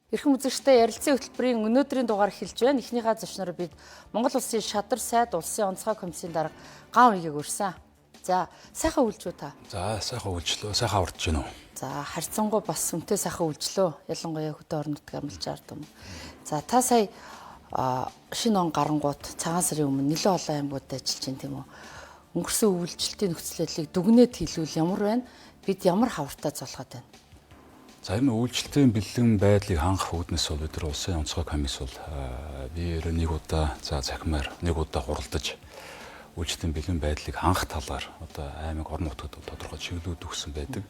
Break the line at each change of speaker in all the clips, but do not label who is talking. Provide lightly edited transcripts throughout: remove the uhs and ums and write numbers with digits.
Эрхэм үзэгчдээ ярилцсан хөтөлбөрийн өнөөдрийн дугаар эхэлж байна. Эхнийхээ зочноор бид Монгол Улсын шадар сайд Улсын онцгой комиссийн дарга Ган Уйгийг өрсөн. За, сайхан үйлжүү та.
За, сайхан үйлчлөө. Сайхан урдж гинөө.
За, харьцангуй бас үнтэй сайхан үйлжлөө. Ялангуяа хөдөө орон нутгийн амлаж ард юм. За, та сая шинэ он гарангууд цагаан сарын өмнө нэлээд олон аймагуудад ажиллаж байна тийм үү? Өнгөрсөн үйлчлэлтийн нөхцөл байдлыг дүгнээд хэлвэл ямар байна? Бид ямар хавартай золгоод байна?
За, энэ үйлчлэлтийн бэлэн байдлыг хангах үүднээс бол бид нар Улсын онцгой комисс бол би нэг удаа захимаар нэг удаа хуралдаж үйлчлэлтийн бэлэн байдлыг хангах талаар одоо аймаг орон нутгад тодорхой чиглэлүүд өгсөн байдаг.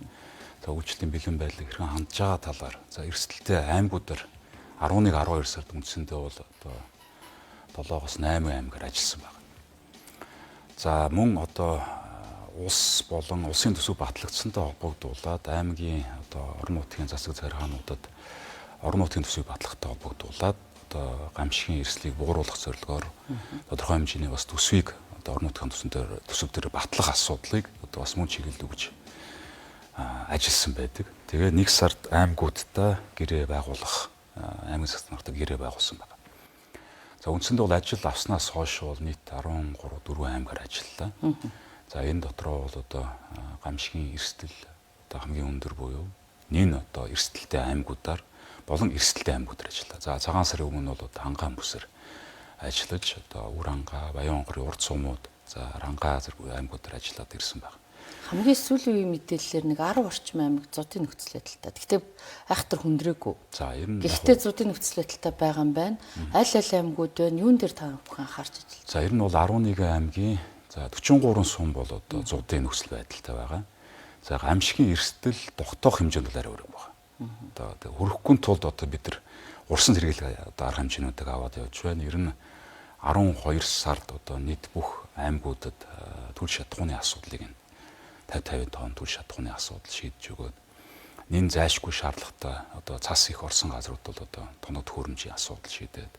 За, үйлчлэлтийн бэлэн байдлыг хэрхэн хандж байгаа талаар за эрсдэлтэй аймагуудаар 11-12 сард үндсэндээ бол одоо 7-8 аймгаар ажилласан байна. За, мөн одоо улс болон улсын төсөв батлагдсантай холбогдуулаад аймгийн одоо орон нутгийн засаг захиргаануудад орон нутгийн төсвийг батлахтай холбогдуулаад одоо гамшигын эрсдлийг бууруулах зорилгоор тодорхой хэмжээний бас төсвийг одоо орон нутгийн төсөв дээр батлах асуудлыг одоо бас мөн чиглэл өгж ажилласан байдаг. Тэгээ нэг сард аймагуудтай гэрээ байгуулах аймгийн засаг захиргаануудад гэрээ байгуулсан байна. За, үндсэндээ бол ажил авснаас хойш бол нийт 13-4 аймгаар ажиллалаа. За, энэ дотроо бол одоо гамшигын эрсдэл одоо хамгийн өндөр буюу нэн одоо эрсдэлтэй аймагуудаар болон эрсдэлтэй аймагуудаар ажиллаа. За, цагаан сарын өмнө бол одоо хангаан бүсээр ажиллаж одоо Үранга, Баян-Онгорын урд сумууд, за Ранга зэрэг аймагуудаар ажиллаад ирсэн байна.
Хамгийн сүүлийн үеийн мэдээллээр нэг 10 орчим аймаг зуудын нөхцөл байдалтай. Гэхдээ айхтар хүндрээгүй.
За, ер нь
гэхдээ зуудын нөхцөл байдалтай байгаа юм байна. Аль аймагуд байна? Юун дээр та бүхэн анхаарч ажиллаж байна?
За, ер нь бол 11 аймгийн за 43 сум бол одоо зуудын нөхцөл байдалтай байгаа. За, гамшигын эрсдэл тогтоох хэмжээнд бол арай өрөг байна. Одоо хөрөхгүй тулд одоо бид нар урсан сэргийлэх одоо арга хэмжээнүүдийг аваад явж байна. Ер нь 12 сард одоо нийт бүх аймагуудад түл шатхууны асуудлыг 50 тонн түл шатхууны асуудал шийдэж өгөөд нэн зайлшгүй шаардлагатай одоо цас их орсон газрууд бол одоо тоног төхөөрөмжийн асуудал шийдээд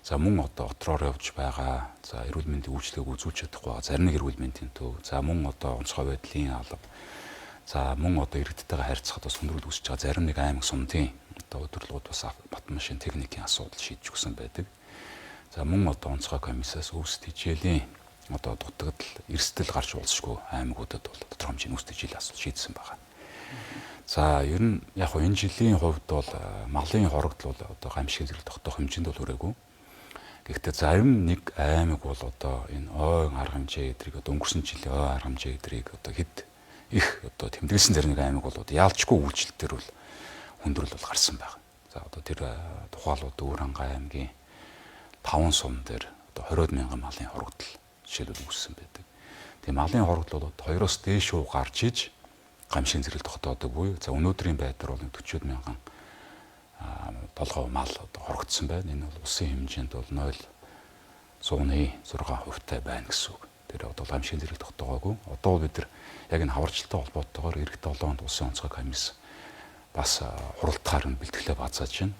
за мөн одоо дотроор явж байгаа за эрүүл мэндийн үйлчлэгийг үзүүлж чадахгүй байгаа зарим нэг эрүүл мэндийн төв за мөн одоо онцгой байдлын алба за мөн одоо иргэдтэйгээ харьцахад бас хүндрэл үүсэж байгаа зарим нэг аймаг сумдын одоо удирдлагууд бас бат машин техникийн асуудал шийдэж өгсөн байдаг. За, мөн одоо онцгой комиссаас өвс тэжээлийн одоо дутагдал эрсдэл гарч уулзшгүй аймагуудад бол тодорхой хэмжээний өвс тэжээлийн асуудал шийдсэн байна. За, ер нь яг энэ жилийн хувьд бол малын хорогдол бол одоо гамшигын зэрэг тогтоох хэмжээнд бол өрөөгүй. Гэхдээ зарим нэг аймаг бол одоо энэ ойн арга хэмжээ эдрийг одоо өнгөрсөн жилийн ойн арга хэмжээ эдрийг одоо хэд их одоо тэмдэглэсэн зарим нэг аймаг бол одоо яалчгүй үйлчлэлтэр бол хүндрэл бол гарсан байна. За, одоо тэр тухайлбал Өвранга аймгийн 5 сум дээр одоо 20 мянган малын хорогдол жишээлбэл үүссэн байдаг. Тэгээ малын хорогдол бол 2-оос дээш уу гарч иж гамшигын зэрэг тогтоодог буюу за өнөөдрийн байдлаар бол 40 мянган толгой мал одоо хорогдсон байна. Энэ бол улсын хэмжээнд бол 0.6% байна гэсэн үг. Тэр одоо гамшигын зэрэг тогтоогоогүй. Одоо бид нар яг энэ хаварчлалтай холбоотойгоор эх 7 онд улсын онцгой комисс бас хуралдахаар нь бэлтгэлээ базааж байна.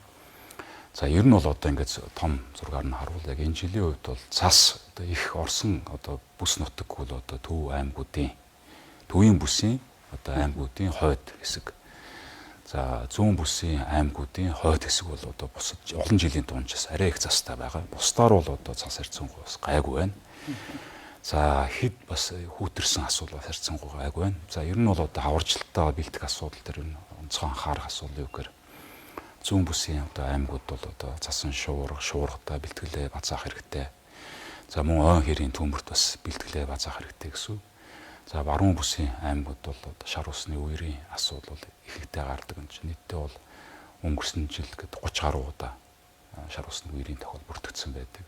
За, ер нь бол одоо ингээд том зургаар нь харуул яг энэ жилийн үед бол цас одоо их орсон одоо бүс нутаг бол одоо төв аймагуудын төвийн бүсийн одоо аймагуудын хойд хэсэг. За, зүүн бүсийн аймагуудын хойд хэсэг бол одоо бусад олон жилийн дундчаас арай их застай байгаа. Бусдаар бол одоо цас харьцангуй бас гайгүй байна. За, хэд бас хүүтэрсэн асуудал бас харьцангуй гайгүй байна. За, ер нь бол одоо хаварчлалтаа бэлтгэх асуудал төр энэ онцгой анхаарах асуудал юу гэхээр зүүн бүсийн одоо аймагуд бол одоо цасан шуургатай бэлтгэлээ базаах хэрэгтэй. За, мөн ойн хэрийн төмөрт бас бэлтгэлээ базаах хэрэгтэй гэсэн. За, баруун бүсийн аймагуд бол одоо шар усны үерийн асуудал ихэнхдээ гардаг юм чинь нийтдээ бол өнгөрсөн жил гээд 30 гаруй удаа шар усны үерийн тохиол бүртгэгдсэн байдаг.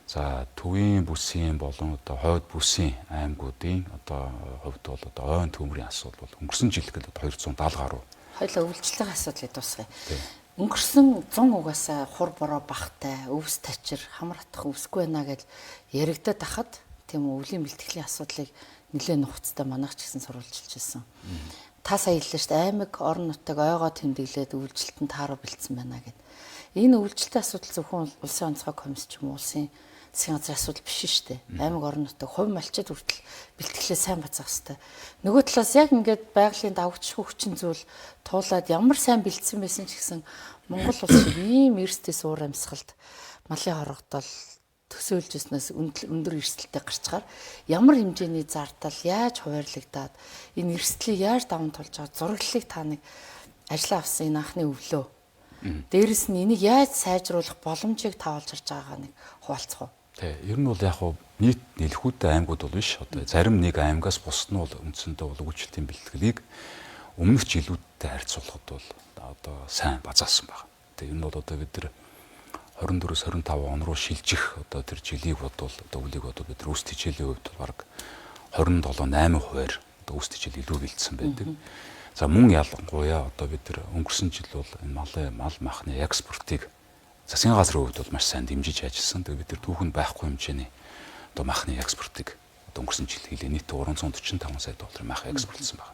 За, төвийн бүсийн болон одоо хойд бүсийн аймагуудын одоо хувьд бол одоо ойн төмөрийн асуудал бол өнгөрсөн жил гээд 270 гаруй
хоёлаа үйлчлэлийн асуудлыг дуусгая. Өнгөрсөн 100 угаасаа хур бороо бахтай, өвс тачир, хамар атах өвсгүй байна гэж яригдаад ахад тийм үү өвлийн бэлтгэлийн асуудлыг нэлээд нухацтай манайх ч гэсэн сурвалжилж ирсэн. Та сая хэллээ шүү дээ аймаг орон нутаг ойгоо тэмдэглээд үйлчлэлтэн тааруу бэлдсэн байна гэд. Энэ үйлчлэлтийн асуудал зөвхөн улсын онцгой комисс ч юм уу улсын засгийн газрын асуудал биш шүү дээ. Аймаг орон нутаг хувь малчид хүртэл бэлтгэлээ сайн бацаах хэрэгтэй. Нөгөө талаас яг ингээд байгалийн давгдшгүй хүчин зүйл туулаад ямар сайн бэлдсэн байсан ч гэсэн Монгол улс шиг ийм эрсдэс уур амьсгалд малын хорогдол төсөөлж ирснээс өндөр эрсдэлтэй гарчгаар ямар хэмжээний зардал яаж хуваарлагдаад энэ эрсдлийг яаж даван тулж байгаа зураглалыг та нэг ажиллаа авсан энэ анхны өвлөө. Дээрэс нь энийг яаж сайжруулах боломжийг таавалж харж байгаагаа нэг хуваалцах уу?
Тий, ер нь бол яг хуу нийт нэлхүүтэй аймагуд бол биш. Одоо зарим нэг аймагаас бусд нь бол үндсэндээ бол үйлчлэлийн бэлтгэлийг өмнөх жилүүдтэй харьцуулахад бол одоо сайн базаасан байна. Тэгээ энэ бол одоо бид нар 24-с 25 он руу шилжих одоо тэр жилийг бодвол одоо үлийг бодвол бид нар үүсдэг жилийн хувьд бол бараг 27-8% одоо үүсдэг жил илүү бэлдсэн байдаг. За мөн ялангуяа одоо бид нар өнгөрсөн жил бол энэ мал махны экспортыг засгийн газрын хувьд бол маш сайн дэмжиж ажилласан. Тэгээ бид нар түүхэнд байхгүй хэмжээний одоо махны экспортыг одоо өнгөрсөн жил хийлээ нийт 345 сая долларын мах экспортлсон байна.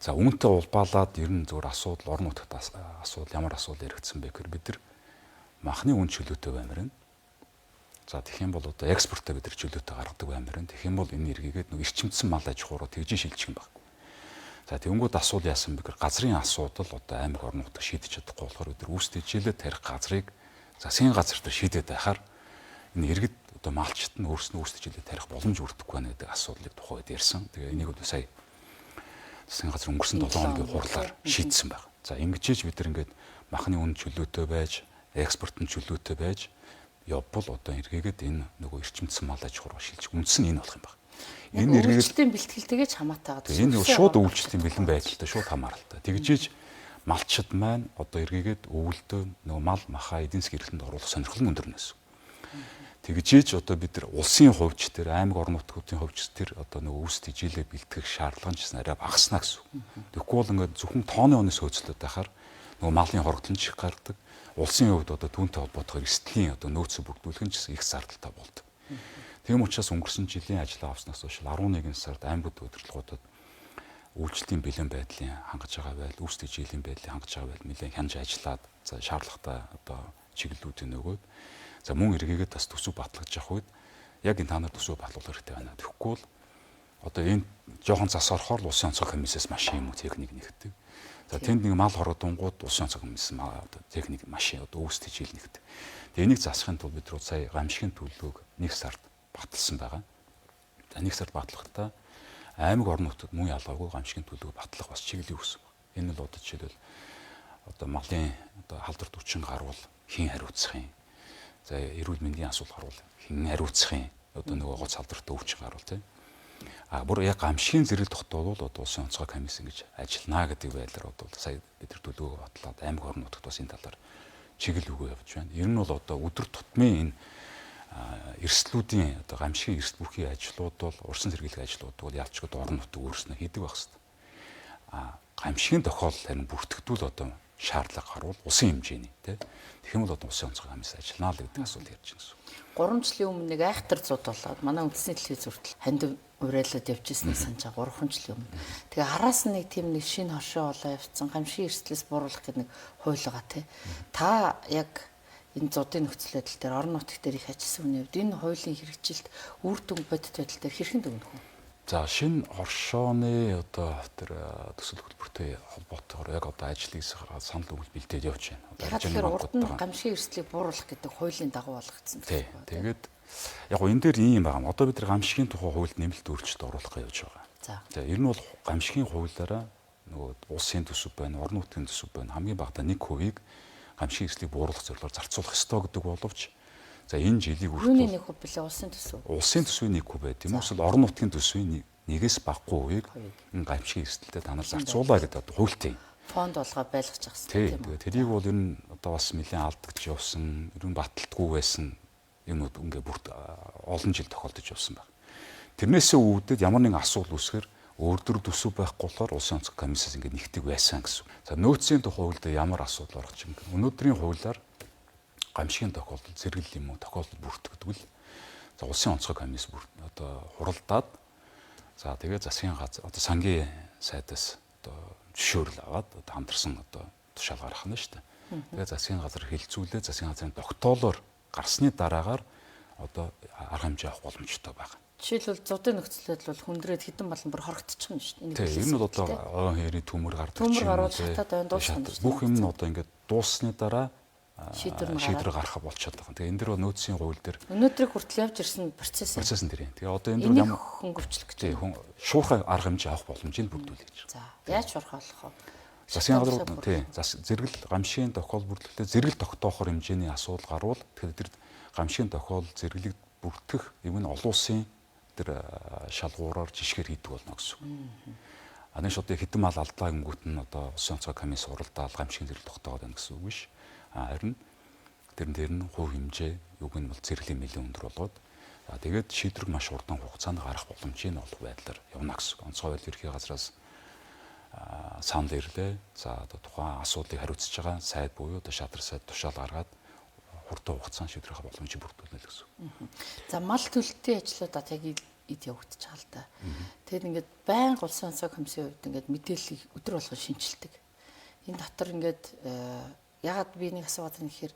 За үүнтэй улбаалаад ер нь зөвхөн асуудал орон нутгад асуудал ямар асуудал яригдсан бэ гэхээр бид нар махны үн чөлөөтэй баймаар байна. За тэгэх юм бол одоо экспортоо бид нар чөлөөтэй гаргадаг баймаар байна. Тэгэх юм бол энэ эргээгээд нэг эрчимдсэн мал аж ахуйруу тэгж шилжих юм байна. За тэгэнгүүт асуул яасан бэ гэхээр газрын асуудал одоо аймаг орон нутаг шийдэж чадахгүй болохоор бид нар үүсдэж жилээ тарих газрыг засгийн газар дээр шийдээд байхаар энэ иргэд одоо малчт нь өөрснөө үүсдэж жилээ тарих боломж өрдөхгүй байна гэдэг асуудлыг тухайд ярьсан. Тэгээ энийг бол сая засгийн газар өнгөрсөн 7 хоногийн хурлаар шийдсэн байна. За ингэж бид нар ингээд махны үн чөлөөтэй байж экспорт нь чөлөөтэй байж явбал одоо эргээгээд энэ нөгөө эрчимдсэн мал аж ахуйруу шилжих үндэс нь энэ болох юм байна. Энэ
үйлчлэлийн бэлтгэлтэйгээ ч хамаатайгаад
энэ шууд үйлчлэлийн бэлэн байдалтай шууд хамааралтай. Тэгжиж малчид маань одоо эргээгээд өвөлдөө нөгөө мал махаа эдийн засгийн эрхлэнд оруулах сонирхол нь өндөрнөс. Тэгжиж одоо бид нар улсын хувьч тэр аймаг орон нутгуудын хувьч тэр одоо нөгөө үүсдэг жилээ бэлтгэх шаардлага нь ч арай багаснаа гэсэн. Тэгэхгүй бол ингээд зөвхөн тооны өнөөс хөөцлөд байхаар нөгөө малын хорогдлон чих гардаг. Улсын хувьд одоо түүнтэй холбоотойгоор эрсдлийн одоо нөөцөө бүрдүүлэх нь ч гэсэн их зардалтай болдог. Тийм учраас өнгөрсөн жилийн ажлаа авснаас хойш 11 сард аймагуд удирдлагуудад үйлчлэлийн бэлэн байдлын хангаж байгаа байдал, үүсдэг жилийн байдлыг хангаж байгаа байдал нэлээд хянж ажиллаад за шаардлагатай одоо чиглэлүүдийн нөгөөд за мөн эргээгээд бас төсөв батлагдж явах үед яг энэ та нар төсөв батлуулах хэрэгтэй байна. Тэгэхгүй бол одоо энэ жоохон зас орохоор улсын онцгой комиссээс машин юм уу техник нэгтгэв. За тэнд нэг мал хорогдонгууд улсын онцгой комисс одоо техник машин одоо үүсдэг жил нэгтгэв. Тэгээ энийг засахын тулд бид сая гамшигын төлөвлөгөөг 1 сард баталсан байгаа. За 1 сард батлахдаа аймаг орон нутгад мөн ялгаагүй гамшигын төлөвлөгөө батлах бас чиглэлийн үүсв. Энэ л одоо жишээлбэл одоо малын одоо халдварт хүчин гарвал хэн хариуцах юм. За эрүүл мэндийн асуудал гарвал хэн хариуцах юм. Одоо нөгөө гоц халдварт хүчин гарвал тийм. Бүр яг гамшигын зэрэг тогтоолол одоо улсын онцгой комисс ингэж ажиллана гэдэг байдлаар одоо сая бид нар төлөвлөгөө батлаад аймаг орон нутгад бас энэ талаар чиглэл өгөө явж байна. Ер нь бол одоо өдөр тутмын энэ эрсдлүүдийн одоо гамшигын эрсдэл бүхий ажлууд бол урьдчилан сэргийлэх ажлууд бол ялчгад орон нутаг өөрснөө хийдэг байх хэвээр. Гамшигын тохиолдол харин бүртгэдүүл одоо шаардлага гарвал улсын хэмжээний тийм. Тэгэх юм бол одоо улсын онцгой комисс ажиллана л гэдэг асуулт ярьж байна гэсэн.
3 жилийн өмнө нэг айхтар зуд болоод манай үндэсний телевиз хүртэл ханд урайлаад явж ирснийг санаж байгаа 3 жилийн өмнө. Тэгээ араас нь нэг тийм нэг шинэ хошоо болоо явцсан гамшигын эрсдлээс бууруулах гэдэг нэг хууль байгаа тийм. Та яг энэ зуудын нөхцөл байдал дээр орон нутг дээр их ажилласан хүний хувьд энэ хуулийн хэрэгжилт үр дүн бодит байдал дээр хэрхэн дүгнэх вэ?
За шинэ оршооны одоо тэр төсөл хөтөлбөртэй холбоотойгоор яг одоо ажлыг санал өгөл бэлдээд явж байна.
Тэгэхээр урд нь гамшигын эрсдлийг бууруулах гэдэг хуулийн дагуу болгогдсон.
Тэгээд яг энэ дээр ийм байгаа. Одоо бид нар гамшигын тухай хуульд нэмэлт өөрчлөлт оруулах гэж байгаа. За ер нь бол гамшигын хуулиараа нөгөө улсын төсөв байна, орон нутгийн төсөв байна. Хамгийн багадаа 1% гамшигын эрсдлийг бууруулах зорилгоор зарцуулах ёстой гэдэг боловч за энэ жилийг
хүртэл юуны 1% билээ улсын төсөв.
Улсын төсвийн 1% байт юм уу? Эсвэл орон нутгийн төсвийн нэгээс баггүй хувийг энэ гамшигын эрсдэлтэй та нар зарцуулаа гэдэг одоо хуультай.
Фонд болгоо байлгаж явах хэрэгтэй
тийм үү? Тэрийг бол ер нь одоо бас нэлээд алдагдж явсан, ер нь баталтгүй байсан юмуд ингээ бүрт олон жил тохиолдож явсан байна. Тэрнээсээ үүдээд ямар нэгэн асуудал үүсэхээр өөрдөр төсөв байхгүй болохоор улсын онцгой комиссаас ингээ нэгтгэг байсан гэсэн. За нөөцийн тухай хуульд ямар асуудал орох юм бэ? Өнөөдрийн хуулиар гамшигын тохиолдол зэрэглэл юм уу тохиолдол бүртгэдэг л за улсын онцгой комисс одоо хуралдаад за тэгээ засгийн газар одоо сангийн сайдаас одоо зөвшөөрөл аваад одоо хамтарсан одоо тушаал гаргах нь шүү дээ. Тэгээ засгийн газар хилцүүлээ засгийн газрын тогтоолоор гарсны дараагаар одоо арга хэмжээ авах боломжтой байна.
Жишээлбэл зуудын нөхцөл байдал бол хүндрээд хідэн болон бүр хорогдчих нь шүү дээ.
Тийм, энэ бол одоо хээрийн төмөр гардаг
юм. Төмөр гарууд шатаад байна дуусна.
Бүх юм нь одоо ингээд дуусны дараа
шийдвэр
гаргах болчиход байгаа. Тэгээ энэ дэр нөөцийн хууль дээр
өнөөдрийг хүртэл явж ирсэн процесс
нь тэр юм. Тэгээ одоо энэ дэр ямар
хөнгөвчлөх гэж
шуурхай арга хэмжээ авах боломжийг бүрдүүлэх гэж.
За, яаж шуурхай болох вэ?
Засгийн газрууд тийм зэрэгэл гамшигын тохиол бүрдлэлээ зэрэгэл тогтоохоор хэмжээний асуудал гарвал тэгэхээр тэр гамшигын тохиол зэрэглэг бүртгэх юм нь олон улсын тэр шалгуураар жишгээр хийдэг болно гэсэн. Аны шууд хэдэн мал алдлаа гингүүт нь одоо Улсын онцгой комисс уралдаал гамшигын зэрэг тогтоогод байна гэсэн үг биш. Харин тэрэн дээр нь хувь хэмжээ юг нь бол зэрэглийн нэлээд өндөр болгоод тэгээд шийдвэрг маш урдан хугацаанд гарах боломжийг олох байдлаар явна гэсэн. Онцгой байдлын ерхий газраас санал ирлээ. За одоо тухайн асуудлыг хариуцж байгаа сайд буюу одоо шадар сайд тушаал гаргаад хурдан хугацаанд шийдвэрх боломжийг бүрдүүлнэ л гэсэн.
За мал төлөлтийн ажлуудад яг эд явагдаж байгаа л да. Тэгэхээр ингээд байнга Улсын онцгой комиссийн хувьд ингээд мэдээллийг өдөр болгон шинжилдэг. Энэ дотор ингээд ягаад би нэг асууад байна гэхээр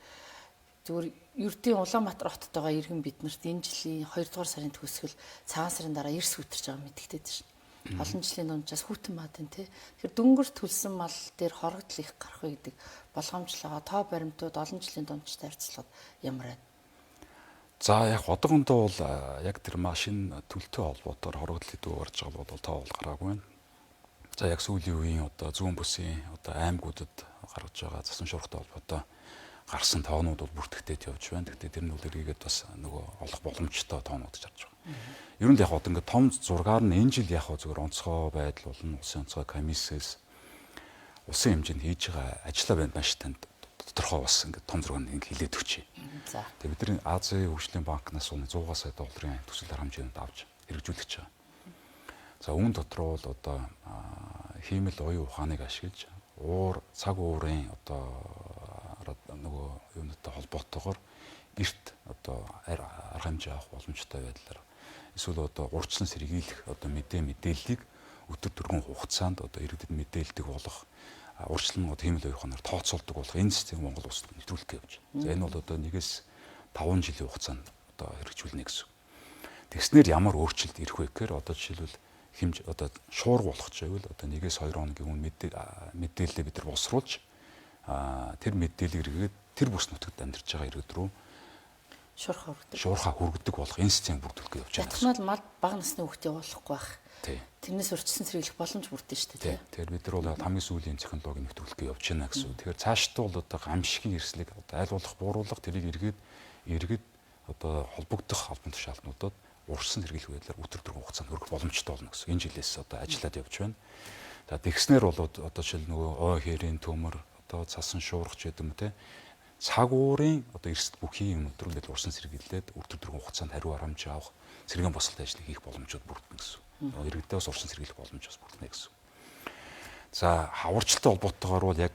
зүгээр Ердийн Улаанбаатар хотод байгаа иргэн биднэрт энэ жилийн 2 дугаар сарын төгсгөл цагаан сарын дараа эрс үтэрч байгаа мэдэгдээд байна. Олон жилийн дунджаас хүүтэн баадын тий. Тэгэхээр дөнгөр төлсөн мал дээр хорогдол их гарах вэ гэдэг болгоомжлогоо тоо баримтууд олон жилийн дундчтай харьцуулахад ямар байна?
За яг одоогондоо бол яг тэр машин төлөлтөө холбоотоор хорогдол идэв орж байгаа бол тоо бол гараагүй байна. За яг сүүлийн үеийн одоо зүүн бүсийн одоо аймагуудад гаргаж байгаа засан шуурхтай холбоотой гарсан тоонууд бол бүртгэгдээд явж байна. Гэхдээ тэр нь бол эргээд бас нөгөө олох боломжтой тоонууд гэж харж байгаа. Ер нь яг одоо ингээд том зургаар нь энэ жил яг зөвхөн онцгой байдал болон Улсын онцгой комиссээс улсын хэмжээнд хийж байгаа ажлаа байна маш танд тодорхой бас ингээд том зургаар нь ингээд хилээд өгчээ.
За.
Тэгээ бид нар Азийн хөгжлийн банкнаас 100 сая долларын төсөл арга хэмжээнд авч хэрэгжүүлж байгаа. За үүн дотроо бол одоо хиймэл оюун ухааныг ашиглаж цаг уурын одоо нөгөө юунуудтай холбоотойгоор эрт одоо арга хэмжээ авах боломжтой байдлаар эсвэл одоо урьдчилан сэргийлэх одоо мэдээллийг өдөр түргэн хугацаанд одоо иргэдэд мэдээлдэг болох урьдчилан хиймэл оюун ухаанаар тооцоолдог болох энэ систем Монгол улсад нэвтрүүлэх гэж байна. За энэ бол одоо 1-5 жилийн хугацаанд одоо хэрэгжүүлнэ гэсэн. Тэгснээр ямар өөрчлөлт ирэх вэ гэхээр одоо жишээлбэл одоо шуурга болох ч байвал одоо 1-2 хоногийн өмнө мэдээлэлээ бид нар боловсруулж тэр мэдээллийг эргээд тэр бүс нутагт амьдарч байгаа иргэд рүү шуурхаа хүргэдэг болох энэ систем бүрдүүлэх явж байна.
Ятгмал мал бага насны хүүхд явуулахгүй байх.
Тий.
Тэрнээс урьдчилан сэргийлэх боломж бүрдэн шүү дээ.
Тэгэхээр бид нар бол хамгийн сүүлийн технологийн нэвтрүүлэх явж байна гэсэн. Тэгэхээр цаашдаа бол одоо гамшигын эрсдлийг одоо аль болох бууруулах тэрийг эргээд одоо холбогдох албан тушаалтнуудад урьдчилан сэргийлэх байдлаар өдөр түргэн хугацаанд хүргэх боломжтой болно гэсэн. Энэ жилээс одоо ажиллаад явж байна. За тэгснээр бол одоо жишээл нөгөө ой хэрийн төмөр одоо цасан шуургач гэдэг юм те цаг уурын одоо эрсдэл бүхий юмнууд рүү ингээд урьдчилан сэргийлээд өдөр түргэн хугацаанд хариу арга хэмжээ авах сэргээн босолт ажлыг хийх боломжууд бүрдэнэ гэсэн. Иргэдээ бас урьдчилан сэргийлэх боломж бас бүрдэнэ гэсэн. За хаварчлалтай холбоотойгоор бол яг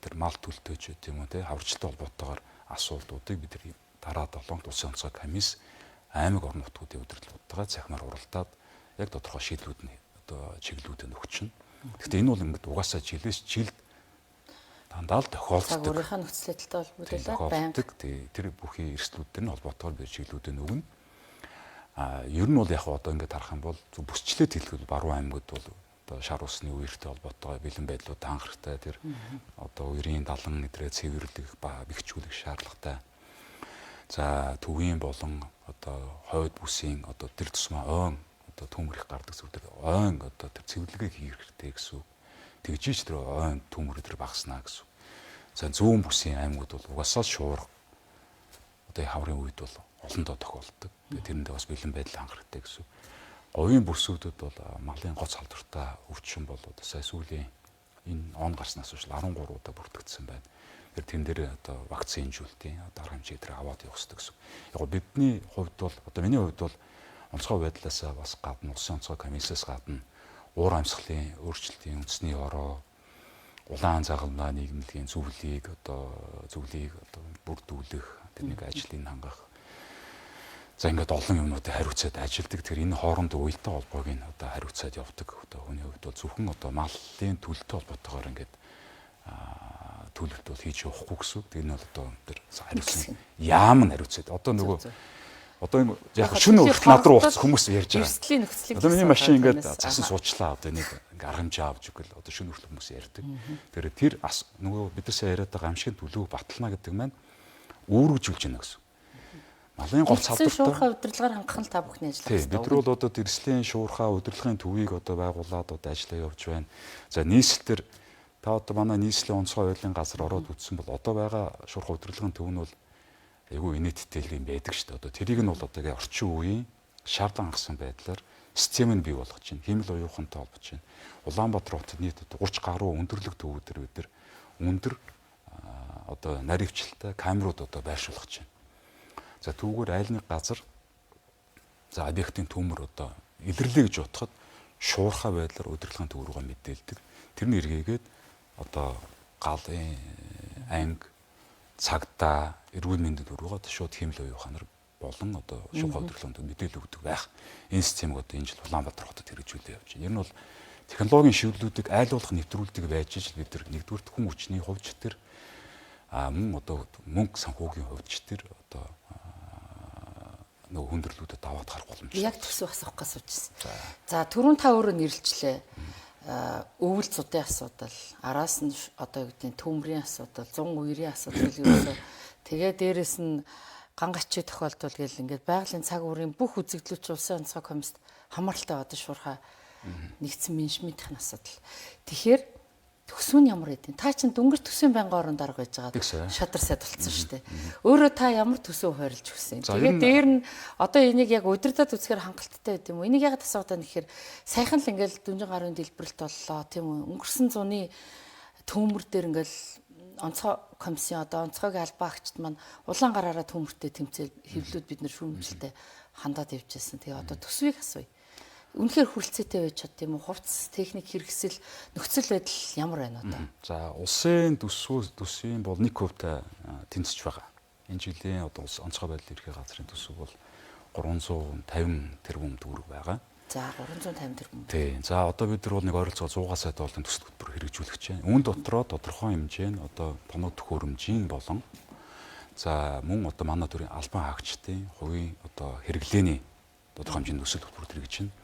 тэр мал төлтөөч гэдэг юм уу те хаварчлалтай холбоотойгоор асуудлуудыг бид нар дараа 7-нд Улсын онцгой комисс аймаг орон нутгуудын удирдлагуудтайгаа цахимаар уралдаад яг тодорхой шийдлүүд нь одоо чиглэлүүдэд өгч чинь. Гэхдээ энэ бол ингээд угаасаа жилээс жилд дандаа л тохиолддог.
Өөрийнхөө нөхцөл байдалтай холбогдуулаад байнга
тэр бүхий эрсдлүүдтэй нь холбоотойгоор бид чиглэлүүдэд өгнө. Ер нь бол яг одоо ингээд харах юм бол бүсчлээд хэлэхэд баруун аймагуд бол одоо шар усны үертэй холбоотойгоор бэлэн байдлууд анхаартай тэр одоо үерийн далан нэтрээ цэвэрлэх бэхжүүлэх шаардлагатай. За төвийн болон одоо хойд бүсийн одоо тэр тусмаа ойн одоо төмөрөх гардаг зүйл들 ойн одоо тэр цэвэрлэгээ хийх хэрэгтэй гэсэн. Тэгжиж тэр ойн төмөр тэр багаснаа гэсэн. За зүүн бүсийн аймагуд бол угаасаа шуурга одоо хаврын үед бол олондоо тохиолддог. Тэрэндээ бас бэлэн байдал анхаартай гэсэн. Говийн бүсүүдэд бол малын гоц халдвартай өвчин бол одоо сая сүүлийн энэ он гарснаас хойш 13 удаа бүртгэгдсэн байна. Тэр тэн дээр одоо вакцинжуултын одоо арга хэмжээ дээр аваад явах хэрэгтэй гэсэн. Яг бидний хувьд бол одоо миний хувьд бол онцгой байдлаасаа бас гадна Улсын онцгой комиссээс гадна уур амьсгалын өөрчлөлтийн үндэсний ороо улаан загалмаа нийгэмлэгийн зөвлөлийг бүрдүүлэх тэрнийг ажлыг хангах. За ингээд олон юмнуудыг хариуцаад ажилдаг. Тэр энэ хоорондын уялдаа холбоог нь одоо хариуцаад явдаг. Одоо хүний хувьд бол зөвхөн одоо малын төлөлтөй холбоотойгоор ингээд төлөвт бол хийж явахгүй гэсэн. Тэр нь бол одоо тэр хариуцсан яам нь хариуцаад. Одоо нөгөө Одоо яг шөнө хүртэл над руу ууц хүмүүс ярьж байгаа.
Эрсдлийн нөхцөлийг
одоо миний машин ингээд цасан суучлаа одоо нэг аргамжаа авч өгөл одоо шөнө хүртэл хүмүүс ярьдаг. Тэр нөгөө бид нар сайн яриад байгаа амшигын төлөв батална гэдэг маань үүргэжүүлж байна гэсэн. Малын гол салбарт
шуурхай удирдлагаар хангах нь та бүхний ажил
байна. Бид нар бол одоо эрсдлийн шуурхай удирдлагын төвийг одоо байгуулад одоо ажиллаа явуулж байна. За нийслэлтэр та одоо манай нийслэлийн онцгой хуулийн газар ороод үзсэн бол одоо байгаа шуурхай удирдлагын төв нь бол айгүй инээдтэй юм байдаг шүү дээ. Одоо тэрийг нь бол одоо орчин үеийн шаардлага хангасан байдлаар систем нь бий болгож байна. Хэмэл оюухантай холбож байна. Улаанбаатар хотод нийт 30 гаруй өндөрлөг төвүүдэр бид нар өндөр одоо наривчлалтай камерууд одоо байршуулж байна. За түүгээр айл нэг газар за объектын төмөр одоо илэрлээ гэж бодоход шуурхай байдлаар удирдлагын төв рүүгээ мэдээлдэг. Тэрний эргээгээд одоо галын анги цагтаа эрүүл мэндийн төрөөгөө шууд хэмэл оюуханаар болон одоо шуурхай удирдлагын төв мэдээлэл өгдөг байх. Энэ системийг одоо энэ жил Улаанбаатар хотод хэрэгжүүлээ явж байна. Ер нь бол технологийн шивлүүдийг айлуулах нэвтрүүлдэг байж ижил бид нар нэгдүгээр хүн хүчний хувьч төр мөн одоо мөнгө санхүүгийн хувьч төр одоо нөгөө хүндрэлүүдэд даваад гарах боломжтой.
Яг төсөв асуух гэж суучихсан. За түрүүн та өөрөө нэрлэлчлээ. Өвөл цудын асуудал, араас нь одоо юу гэдэг нь төмрийн асуудал, 100 үерийн асуудал ерөөсөө тэгээ дээрэс нь гангачи тохиолдвол гэл ингээд байгалийн цаг үеийн бүх үзэгдлүүч улсын онцгой комиссд хамааралтай одоо шуурхай нэгдсэн менежментийн асуудал. Тэгэхээр төсөв нь ямар байдیں۔ Та чинь дөнгөж төсвийн байнгын орон дарга байж байгаа шадар сайд болсон шүү дээ. Өөрөө та ямар төсөв хойрлж өгсөн. Тэгээд дээр нь одоо энийг яг удирдах үзэхээр хангалттай байд юм уу? Энийг яг асуудаг нэхэр сайхан л ингээл дүнжин гарын дэлбэрэлт боллоо тийм үү? Өнгөрсөн зуны төмөр дээр ингээл онцгой комиссын одоо онцгойг албаагчд маань улаан гараараа төмөртэй тэмцээл хэвлүүд бид нэр шүүмжлэлтэй хандаад явж байсан. Тэгээ одоо төсвийг асууя. Үнэхээр хүрэлцээтэй байж чад тийм үү? Хувцас, техник хэрэгсэл, нөхцөл байдал ямар байна одоо?
За, улсын төсвийн бол 1% тэнцэж байгаа. Энэ жилийн одоо онцгой байдлын ерхий газрын төсөв бол 350 тэрбум төгрөг байгаа.
За, 350 тэрбум.
Тий. За, одоо бид нар бол нэг ойролцоогоор 100 сая долларын төсөл хөтөлбөр хэрэгжүүлэх чинь. Үүн дотроо тодорхой хэмжээнд одоо тоног төхөөрөмжийн болон за мөн одоо манай төрийн албан хаагчдын хувийн одоо хэрэглээний тодорхой хэмжээний төсөл хөтөлбөр хэрэгжиж байна.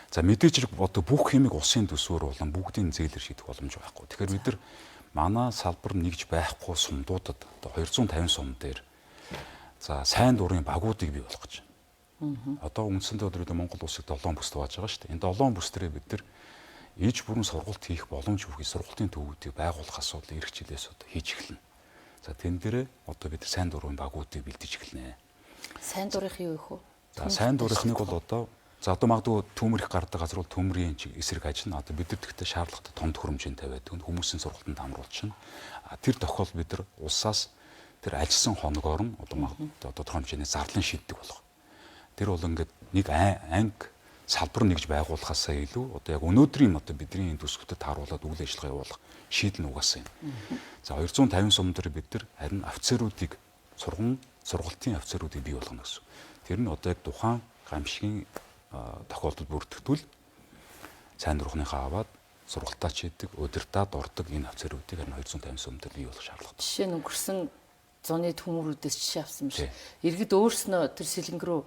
За мэдээж хэрэг одоо бүх хэмиг улсын төсвөр болон бүгдийн зээлэр шийдэх боломж байхгүй. Тэгэхээр бид нар манай салбар нэгж байхгүй сумдуудад одоо 250 сум дээр за сайн дурын багуудыг бий болгож байна. Одоо үндсэндээ өдрөдөө Монгол улсыг 7 бүс тувааж байгаа шүү дээ. Энэ 7 бүс дээр бид нар иж бүрэн сургалт хийх боломж өгөх сургалтын төвүүдийг байгуулах асуудал эх жилээс одоо хийж эхэлнэ. За тэн дээрээ одоо бид нар сайн дурын багуудыг бэлдэж эхэлнэ.
Сайн дурынх юу вэ?
За сайн дурынхныг бол одоо за одоо магадгүй төмөр их гардаг газар бол төмрийн эсрэг ажиллана. Одоо бид нар тэгтээ шаардлагатай том төхөөрөмжтэй байдаг. Хүмүүсийн сургалтанд хамруулчихна. Тэр тохиол бид нар улсаас тэр ажилласан хоногоор нь одоо магадгүй одоо тодорхой хэмжээний зарлан шийддэг болох. Тэр бол ингээд нэг анги салбар нэгж байгуулахаасаа илүү одоо яг өнөөдрийн одоо бидний энэ төсөвтөд тааруулаад үйл ажиллагаа явуулах шийдэл нь угаасан юм. За 250 сум дээр бид нар харин офицеруудыг сургалтын офицеруудыг бий болгоно гэсэн. Тэр нь одоо яг тухайн гамшигын тохиолдолд бүрдэгдвэл сайн дурхныхаа аваад сургалтаа чийдэг, удирдаад ордог энэ офицеруудыг харин 250 сум дээр бий болох шаардлагатай.
Жишээ нь өнгөрсөн зуны төмөрүүдээс жишээ авсан биш. Иргэд өөрснөө тэр сэлэнг рүү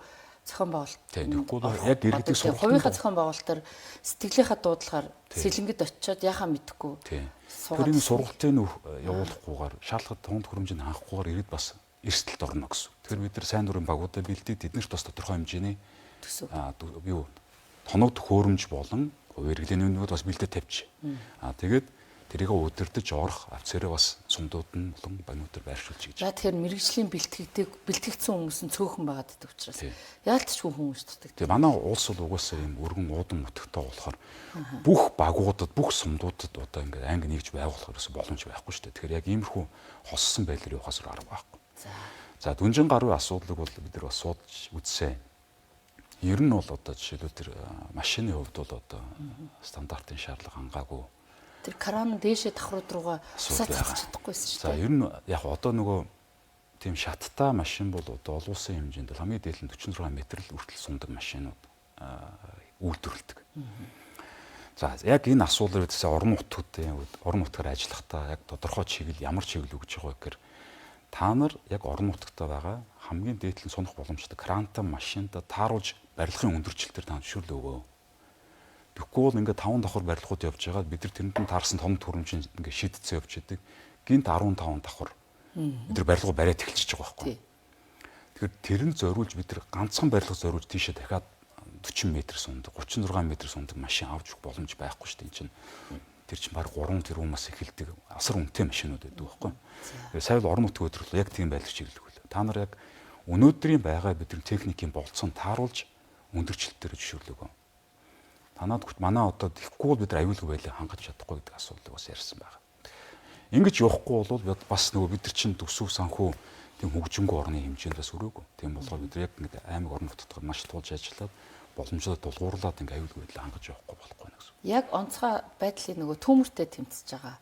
зохион байгуулалт.
Тэгэхгүй бол яг иргэдийн сургалтын
хувийнхаа зохион байгуулалтаар сэтгэлийнхаа дуудлагаар сэлэнгэд очиод яхаа мэдэхгүй.
Тэр энэ сургалтын явуулахгүйгээр шаардлагатай том хөрөмжийг хаахгүйгээр иргэд бас эрсдэлд орно гэсэн. Тэгэхээр бид нар сайн дурын багуудаа бэлдээд эднэрт бас тодорхой хэмжээний
төсөв
юу тоног төхөөрөмж болон хувийн бас бэлдээд тавьчих. Тэгээд тэрийг удирдах орох офицерээ бас сумдууд нь болон баниудаар байршуулж гэж.
За тэгэхээр мэрэгжлийн бэлтгэгдсэн хүмүүс нь цөөхөн байгаад байдаг учраас яалтчгүй хүмүүс дутдаг.
Тэгээ манай улс бол угаасаа юм өргөн уудам нутагтай болохоор бүх багуудад бүх сумдуудад одоо ингээд анги нэгж байгуулах ерөөсө боломж байхгүй шүү дээ. Тэгэхээр яг иймэрхүү хоссон байдлаар явахаас арга байхгүй. За дүнжин гарын асуудлыг бол бид нар бас судалж үзсэн. Ер нь бол одоо жишээлбэл тэр машины хувьд бол одоо стандартын шаардлага хангаагүй.
Тэр кран дээшээ давхрууд руугаа цацаж чадахгүйсэн шүү дээ.
За ер нь яг одоо нөгөө тийм шаттай машин бол одоо олон улсын хэмжээнд хамгийн дээд нь 46 м л хүртэл сундаг машинууд үйлдвэрлэдэг. За яг энэ асуулаар орон нутгаар ажиллахдаа яг тодорхой чиглэл ямар чиглэл өгж байгаа гэхээр та нар яг орон нутагтаа байгаа хамгийн дээдлэн сунах боломжтой крантай машинда тааруулж барилгын өндөрчлөлтөөр та зөвшөөрлөө өгөө. Тэгэхгүй бол ингээд 5 давхар барилгууд явж байгаа бид нар тэрэнд нь таарсан том төрөмжийн ингээд шийдцээ явж идэг. Гинт 15 давхар бид нар барилгуу бариад эхэлчихэж байгаа байхгүй. Тэгэхээр тэрэнд зориулж бид нар ганцхан барилга зориулж тийшээ дахиад 40 м сундаг 36 м сундаг машин авч өгөх боломж байхгүй шүү дээ. Энэ чинь тэр чинь баг 3 тэрбумаас эхэлдэг асар үнэтэй машинууд байдаг байхгүй. Тэгээ сая орон нутгийн өдрөл яг тийм байлгаж ирлээ. Та нар яг өнөөдрийн байгаа бидний техникийн болцсон тааруулж өндөрчлөлтөөр зөвшөөрлөөгөө. Танаад манай одоо тэгэхгүй бол бид нар аюулгүй байлаа хангаж чадахгүй гэдэг асуудлыг бас ярьсан байгаа. Ингэж явахгүй бол бас нөгөө бид нар чинь төсөв санхүү тийм хөгжингөө орны хэмжээнд бас өрөөгүй. Тийм болохоор бид нар яг ингэ аймаг орон нутгад маш тулж ажиллаад боломжтой дулгуурлаад ингэ аюулгүй байлаа хангаж явахгүй болохгүй нэ гэсэн.
Яг онцгой байдлыг нөгөө төмөртэй тэмцэж байгаа.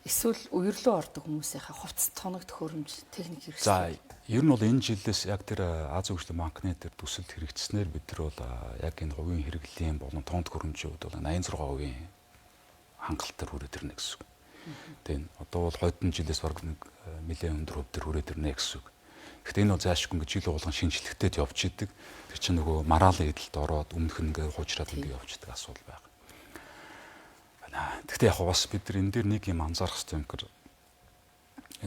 Эсвэл үерлөө ордог хүмүүсийнхээ хувцас тоног төхөөрөмж техник хэрэгсэл.
За, ер нь бол энэ жилээс яг тэр Азийн хөгжлийн банкны тэр төсөлд хэрэгжснээр бид нар бол яг энэ хувийн хэрэглэлийн болон тоон төхөөрөмжүүд бол 86% хангалттай хүрээд ирнэ гэсэн үг. Тэгээд одоо бол хойдон жилээс баг нэлээд өндөр хөв төр хүрээд ирнэ гэсэн үг. Гэхдээ энэ бол заашгүй ингээд жил болгон шинжилгээтэй явж идэг. Тэр чинь нөгөө мараалын эдэлд ороод өмнөх нь ингээд хуучраад ингээд явж идэг асуудал байна. Гэхдээ яг бас бид нар энэ дээр нэг юм анзаарах хэрэгтэй юм гэхээр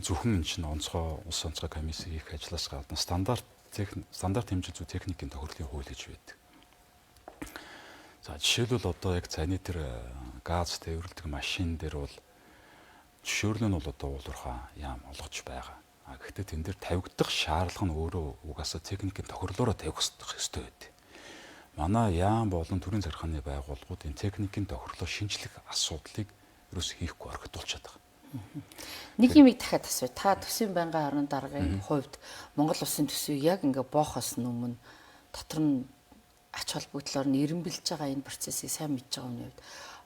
зөвхөн энэ чинь онцгой улс онцгой комиссийн их ажлаас гадна стандарт хэмжээ зүй техникийн тохирлын хууль гэж байдаг. За жишээлбэл одоо яг цайны тэр газ тээвэрлэдэг машин дээр бол зөвшөөрлөө нь бол одоо уулуурхаа яам олгож байгаа. Гэхдээ тэн дээр тавигдах шаардлага нь өөрөө угаасаа техникийн тохирлоороо тавих хэрэгтэй байдаг. Манай яам болон төрийн захиргааны байгууллагууд энэ техникийн тохирлоо шинжлэх асуудлыг ерөөс хийхгүй орхитуулчихад байгаа.
Нэг юм дахиад асууя. Та төсвийн байнгын орон даргын хувьд Монгол улсын төсвийг яг ингээ боохоос өмнө дотор нь ач холбогдлоор нь эренбэлж байгаа энэ процессыг сайн мэдж байгаа хүний хувьд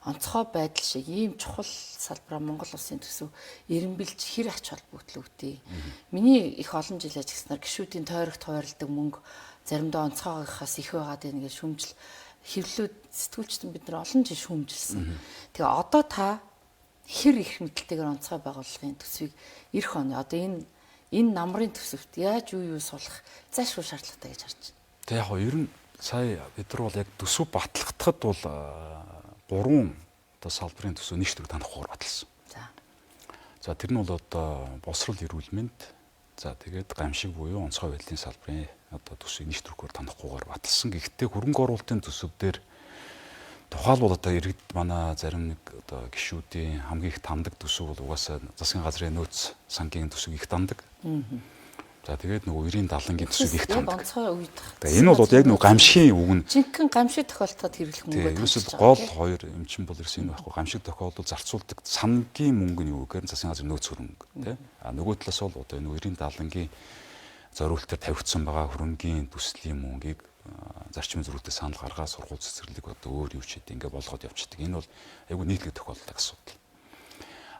онцгой байдал шиг ийм чухал салбараа Монгол улсын төсөв эренбэлж хэр ач холбогдол өгдөө. Миний их олон жил ажилласнаар гишүүдийн тойрогт хуваарлдаг мөнгө заримдаа онцгойгоохоос их байгаад байна гэж шүүмжил хэвлэлүүд сэтгүүлчдэн бид нар олон жил шүүмжилсэн. Тэгээ одоо та хэр их мэдлэлтэйгээр онцгой байгууллагын төсвийг эх оны одоо энэ намрын төсөвт яаж юу сулах зайлшгүй шаардлагатай гэж харж байна.
Тэгээ яг ер нь сая бид нар бол яг төсөв батлагдахад бол 3 одоо салбарын төсөв нэг штүг танах хуур баталсан. За тэр нь бол одоо босрол эрүүл мэнд за тэгээд гамшиг буюу онцгой байдлын салбарын одоо төсвийг нэг штүгээр танахгүйгээр баталсан. Гэхдээ хөрөнгө оруулалтын төсөв дээр тухайлбал одоо иргэд манай зарим нэг одоо гишүүдийн хамгийн их таньдаг төсөв бол угаасаа засгийн газрын нөөц сангийн төсөв их таньдаг. За тэгээд нөгөө 90-70-гийн төсвийг их таньдаг. Тэгээ энэ бол яг нөгөө гамшигын үг нь
жинхэнэ гамшиг тохиолдоход хэрэглэх мөнгө.
Тийм ерөөсөд гол хоёр юм чин бол ерөөс энэ байхгүй. Гамшиг тохиолдол зарцуулдаг сангийн мөнгө нь юу гэхээр засгийн газрын нөөц хөрөнгө тийм. А нөгөө талаас бол одоо нөгөө 90-70-гийн зориултаар тавигдсан байгаа хөрөнгийн төслийн мөнгийг зарчмын зөрүүтэй санал гаргаад сургууль цэцэрлэг одоо өөр юу ч гэдэг ингээ болгоод явчихдаг. Энэ бол айгүй нийтлэг тохиолддог асуудал.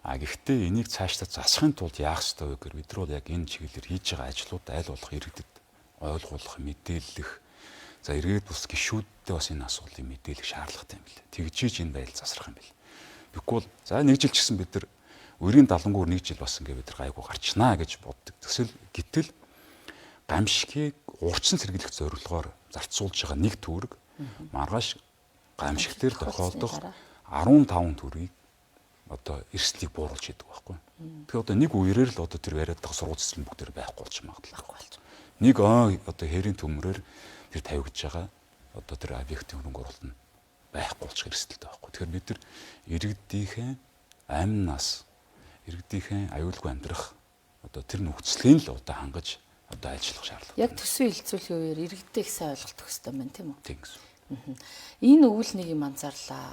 Гэхдээ энийг цаашдаа засахын тулд яах ёстой вэ гэхээр бид нар бол яг энэ чиглэлээр хийж байгаа ажлууд айл болох иргэдэд ойлгуулах, мэдээлэх. За эргээд бус гишүүдтэй бас энэ асуудлыг мэдээлэх шаардлагатай юм билээ. Тэгжиж энэ байдал засрах юм билээ. Тэгэхгүй бол за нэг жил ч гэсэн бид нар 90-70-гээр нэг жил бас ингээ бид нар гайгүй гарчнаа гэж боддог. Гэтэл гамшигыг урьдчилан сэргийлэх зорилгоор зарцуулж байгаа нэг төгрөг маргааш гамшиг дээр тохиолдох 15 төгрөгийг одоо эрсдлийг бууруулж идэг байхгүй. Тэгэхээр одоо нэг үерээр л одоо тэр яриад байгаа сургууль цэцэрлэг бүгд байхгүй болж магадлахгүй болж. Нэг одоо хэрийн төмрөөр тэр тавигдж байгаа одоо тэр объектын хөрөнгө оруулалт нь байхгүй болчих эрсдэлтэй байхгүй. Тэгэхээр бид нар иргэдийнхээ амнаас иргэдийнхээ аюулгүй амьдрах одоо тэр нөхцөлийн л одоо хангаж одоо ажиллах шаардлага.
Яг төсвийн хилцүүлгийн үеэр иргэдээ их сайн ойлголт өгөх хэрэгтэй байна тийм үү?
Тийм гэсэн.
Энэ өвөл нэг юм анзаарлаа.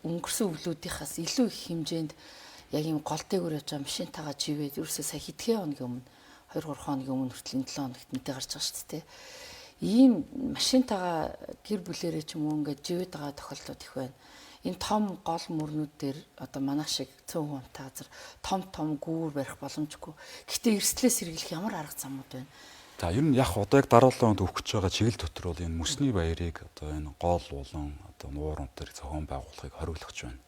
Өнгөрсөн өвлүүдийнхээс илүү их хэмжээнд яг юм гол дээгүүр явж байгаа машинтайгаа живээд ерөөсөө сая хэдхэн хоногийн өмнө 2-3 хоногийн өмнө хүртэл 7 хоногт мэдээ гарч байгаа шүү дээ. Ийм машинтайгаа гэр бүлэрээ ч юм уу ингээд живээд байгаа тохиолдлууд их байна. Энэ том гол мөрнүүд дээр одоо манайх шиг цөөн хүнтэй газар том гүүр барих боломжгүй. Гэхдээ эрсдлээс сэргийлэх ямар арга замууд байна?
За ер нь яг одоо яг дараалал онд өгч байгаа чиглэл дотор бол энэ мөсний баярыг одоо энэ гол болон одоо нуурын дээр зохион байгуулахыг хориглож байна.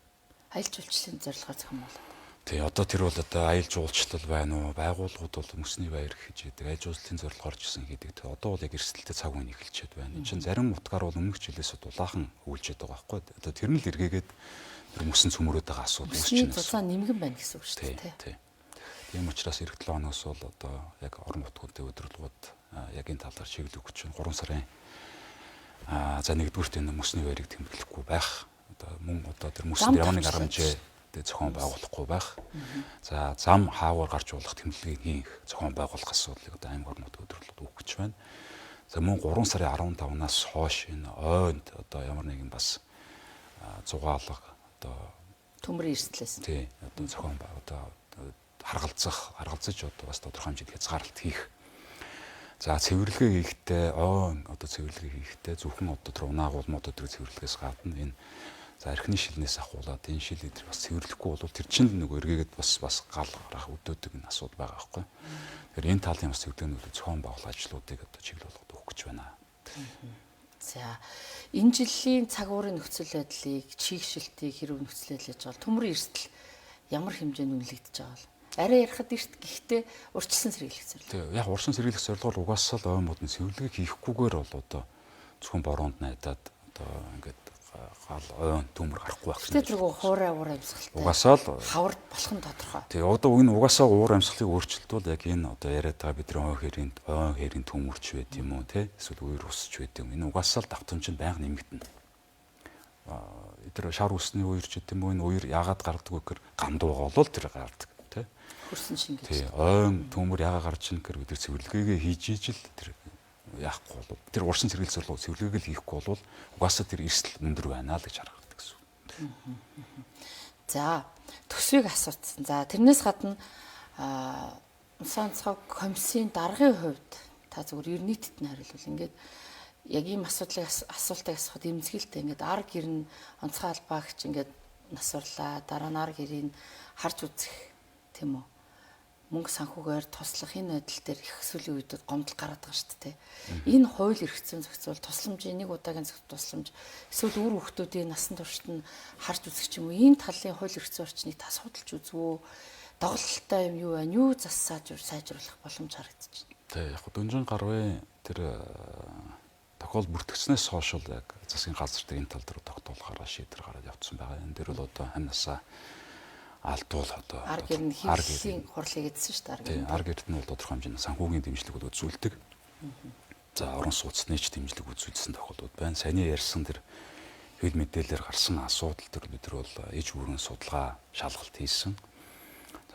Аялал жуулчлалын зорилгоор зохион байгуулах.
Тий, одоо тэр бол одоо аялал жуулчлал байна уу, байгууллагууд бол мөсний баяр гэж яддаг, аялал жуулчлалын зорилгоор ч гэсэн хийдэг. Тэг одоо бол яг эрсдэлтэй цаг үеийн эхэлчихэд байна. Энэ чинь зарим утгаар бол өмнөх жилээс дулаахан үйлчээд байгаа байхгүй. Одоо тэр нь л эргээгээд мөсөн цөмрөөд байгаа асуудал үүсэж байна.
Цуцаа нэмгэн байна гэсэн үг шүү дээ.
Тий. Тийм учраас эх 7 хоногоос бол одоо яг орон нутгуудын удирдлагууд яг энэ талаар чиглэл өгч байна. 3 сарын за 1-р энэ мөсний баярыг тэмдэглэхгүй байх. Одоо мөн одоо тэр мөсөнд ямар нэг арга хэмжээ зохион байгуулахгүй байх. За зам хаавар гарч болох тэмдэглэгийг зохион байгуулах асуудлыг одоо аймаг орнууд өдрөлд өгөх гэж байна. За мөн 3 сарын 15-наас хойш энэ ойнд одоо ямар нэгэн бас зугаалга одоо
төмрийн эрсдлээс
тий одоо зохион одоо харгалзаж одоо бас тодорхой хэмжээнд хязгаарлалт хийх. За цэвэрлэгээ хийхдээ одоо цэвэрлэгээ хийхдээ зөвхөн одоо тэр унаагуулмууд өдрөө цэвэрлэгээс гадна энэ за архины шилнээс ахуулаад энэ шил эдэр бас цэвэрлэхгүй бол тэр чинь нөгөө эргээгээд бас гал гарах өдөөдөг энэ асуудал байгаа байхгүй. Тэгэхээр энэ талын бас зөвлөгөөнүүд зохион байгуулах ажлуудыг одоо чиглэл болгоод өгөх гэж байна.
За энэ жилийн цаг уурын нөхцөл байдлыг чийгшилтийг хэрэг нөхцөл байдлыг хийж байгаа төмрийн эрсдэл ямар хэмжээнд үнэлэгдэж байгаа вэ? Арай ярихад эрт гэхдээ урьдчилан сэргийлэх зорилго.
Тийм яг урьдчилан сэргийлэх зорилгоор угаасаа л ойн модны цэвэрлэгийг хийхгүйгээр бол одоо зөвхөн бороонд найдаад одоо ингээд гал ойн төмөр гарахгүй байх
гэсэн. Тэр хуурай уур амьсгалтай.
Угаасаа л
хавард болох нь тодорхой.
Тийм одоо энэ угаасаа уур амьсгалыг өөрчлөлтвөл яг энэ одоо яриад байгаа бидний ойн хэрийн төмөрч байд юм уу те эсвэл үер усч байд юм. Энэ угаасаа л давтамж нь байнга нэмэгдэнэ. Тэр шар усны үер ч гэдэм үү энэ үер яагаад гардаг вэ гэхээр гамдуугаа бол тэр гардаг те.
Хөрсөн шингэж.
Тийм ойн төмөр яагаад гарч ийн гэхээр бид цэвэрлэгээ хийж ижил тэр яахгүй бол тэр урсан сэргийлэх зорилго цэвэрлэгээ л хийхгүй бол угаасаа тэр эрсдэл өндөр байна л гэж харагддаг гэсэн үг.
За төсвийг асуусан. За тэрнээс гадна Улсын онцгой комиссийн даргын хувьд та зөвхөн ер нь нийтэд нь хариулвал ингээд яг ийм асуултыг асуухад эмзэгэлтэй ингээд ар гэрн онцгой албаагч ингээд насварлаа дараа нь ар гэрийг харж үзэх тийм үү? Мөнгө санхүүгээр туслах энэ байдал дээр их сүүлийн үед гомдол гараад байгаа шүү дээ. Энэ хууль эрх зүйн зохицуул тусламжийн нэг удаагийн тусламж эсвэл үр хүүхдүүдийн насан туршид нь харж үзэх ч юм уу энэ талын хууль эрх зүйн орчныг та судалж үзвөө доголдолтой юм юу байна? Юу засаж сайжруулах боломж харагдаж байна.
Тэг яг Дөнжин гарвын тэр тохиол бүртгэснээс хойш л яг засгийн газар дээр энэ тал дээр тогтоолохоор шийдвэр гараад явцсан байгаа. Энэ дээр бол одоо хамнасаа алдвал одоо
ар гэрн хийхлийн хурлыг эзсэн шүү дээ.
Ар гэрт нь бол тодорхой хэмжээний санхүүгийн дэмжлэгүүд үзүүлдэг. За орон сууцны ч дэмжлэг үзүүлсэн тохиолдод байна. Саяны ярьсан тэр хэл мэдээлэлээр гарсан асуудал төр бид нар бол иж бүрэн судалгаа шалгалт хийсэн.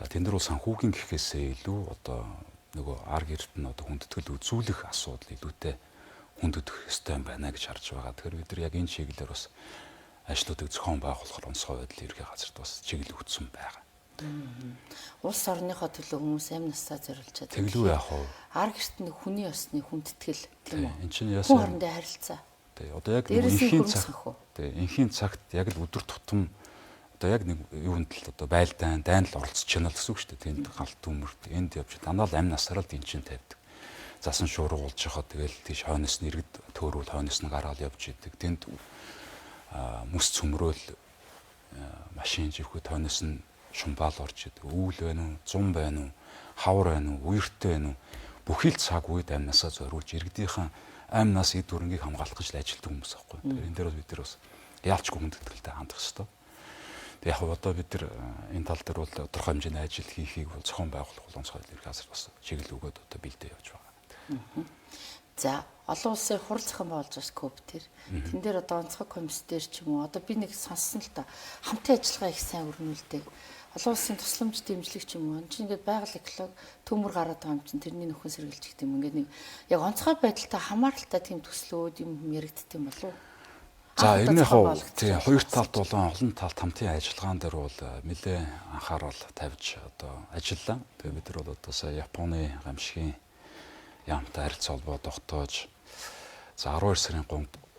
За тэн дээр бол санхүүгийн гэхээсээ илүү одоо нөгөө ар гэрт нь одоо хүндэтгэл үзүүлэх асуудал илүүтэй хүндэтгэх ёстой юм байна гэж харж байгаа. Тэгэхээр бид нар яг энэ чиглэлээр бас ажлуудыг зохион байгуулахаар онцгой байдлын ерхий газарт бас чиглэл өгсөн байгаа.
Улс орныхоо төлөө хүмүүс амь насаа зориулж байгаа.
Тэглүү яах вэ?
Ар гэрт нэг хүний ёсны хүндэтгэл тийм үү?
Энд чинь яасан?
Хүн хоорондын харилцаа.
Тий, одоо яг энхийн цагт яг л өдөр тутам одоо яг нэг юунд л одоо байлдаан, дайнд л оролцож чанаа л гэсэн үг шүү дээ. Тэнд галт төмөрт энд явж дандаа л амь насаараа л дэнчин тавьдаг. Засан шуургуулж хахад тэгэл тийш хойноос нь иргэд төөрүүл хойноос нь гараал явж идэг. Тэнд мөс цөмрөөл машин живхэд хойноос нь шумбаал орж идэг. Үүл байна уу, зум байна уу, хавар байна уу, үертэй байна уу? Бүхий л цаг үед амнасаа зориулж иргэдийнхэн амнаас эд дүрнгийг хамгаалах гэж ажилтдаг хүмүүс аахгүй. Тэгэхээр энэ дээр бас бид нар бас яалчгүй хүндэтгэлтэй хандах хэрэгтэй. Тэг яг одоо бид нар энэ тал дээр бол тодорхой хэмжээний ажил хийхийг бол зохион байгуулах боломжтой ирэх газар бас чиглэл өгөөд одоо бэлдээ явж байгаа.
За олон улсын хурал зохион байгуулж байгаа скоп төр. Тэн дээр одоо онцгой комисс дээр ч юм уу одоо би нэг сонссон л та хамтын ажиллагаа их сайн өрнүүлдэг. Олон улсын тусламж дэмжлэг ч юм уу. Энд чинь ингээд байгаль эколог төмөр гараад байгаа юм чинь тэрний нөхөн сэргийлж гэх юм ингээд нэг яг онцгой байдалтай хамааралтай тийм төслүүд юм яригддаг юм болов уу?
За энэ яг тий хоёр талд болон олон талд хамтын ажиллагаан дээр бол нэлээ анхаарал тавьж одоо ажиллаа. Тэгээ бид нар бол одоо сая Японы гамшигын яамтай харилцаа холбоо тогтоож за 12 сарын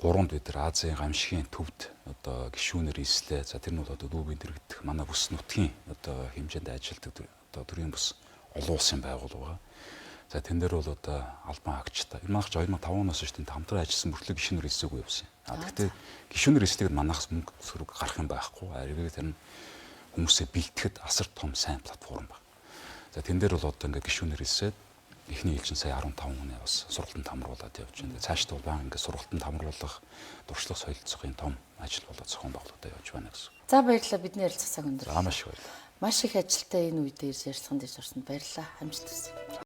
3-нд бид нар Азийн гамшигын төвд одоо гишүүнээр нийслээ. За тэр нь бол одоо дүүбийн дэргэдэх манай бүс нутгийн одоо хэмжээнд ажилладаг одоо төрийн бүс олон улсын байгууллага. За тэн дээр бол одоо албан хаагчтай. Энэ маань 2005 оноос шүү дээ хамтран ажилласан мөртлөө гишүүнээр нийсээгүй явсан. Гэхдээ гишүүнээр нийслэгээр манайхс мөнгө сөрөг гарах юм байхгүй. Ариг тэр нь хүмүүсээ бэлтгэхэд асар том сайн платформ байна. За тэн дээр бол одоо ингээд гишүүнээр хэлсээд эхний ээлжин сая 15 хүний бас сургалтанд хамруулад явж байна. Цаашд бол баан ингээд сургалтанд хамруулах, дуршлах солилцохын том ажил болоод зохион байгуулалтад явж байна гэсэн.
За баярлалаа, бидний ярилцлагыг өндөрлөө.
Маш их баярлалаа.
Маш их ажилтай энэ үед ирж ярилцсан дэж орсонд баярлалаа. Амжилт хүсье.